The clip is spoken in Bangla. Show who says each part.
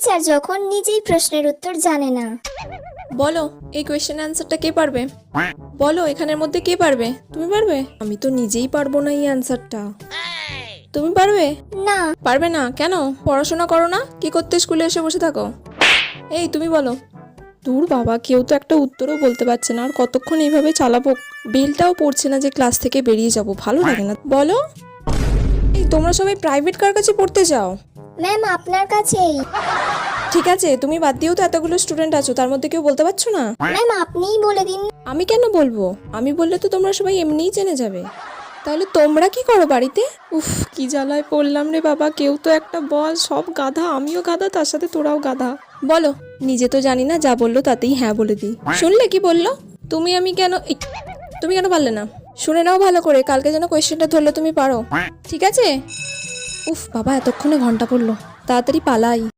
Speaker 1: টিচার যখন নিজেই প্রশ্নের উত্তর জানে না।
Speaker 2: বলো এই কোয়েশ্চেন অ্যান্সারটা কে পারবে? বলো এখানের মধ্যে কে পারবে? তুমি পারবে? আমি তো নিজেই পারবো না এই অ্যান্সারটা। তুমি পারবে?
Speaker 1: না।
Speaker 2: পারবে না কেন? পড়াশোনা করো না? কি করতে স্কুলে এসে বসে থাকো? এই তুমি বলো। দূর বাবা, কেউ তো একটা উত্তরও বলতে পারছে না, আর কতক্ষণ এইভাবে চালাবো? বেলটাও পড়ছে না যে ক্লাস থেকে বেরিয়ে যাব, ভালো লাগে না। বলো। এই তোমরা সবাই প্রাইভেট কার কাছে পড়তে যাও?
Speaker 1: ম্যাম আপনার কাছেই।
Speaker 2: ঠিক আছে, তুমি বাদ দিয়েও তো এতগুলো স্টুডেন্ট আছো, তার মধ্যে কেউ বলতে পারছো না?
Speaker 1: ম্যাম আপনিই বলে দিন।
Speaker 2: আমি কেন বলবো? আমি বললে তো তোমরা সবাই এমনিই জেনে যাবে। তাহলে তোমরা কি করো বাড়িতে? উফ, কি জ্বালায় পড়লাম রে বাবা, কেউ তো একটা বল। সব গাধা, আমিও গাধা, তার সাথে তোরাও গাধা। বলো। নিজে তো জানি না, যা বললো তাতেই হ্যাঁ বলে দিই। শুনলে কি বললো? তুমি কেন পারলে না? শুনে নাও ভালো করে, কালকে যেন কোয়েশ্চেনটা ধরলে তুমি পারো, ঠিক আছে? উফ বাবা, এতক্ষণে ঘন্টা পড়লো, তাড়াতাড়ি পালাই।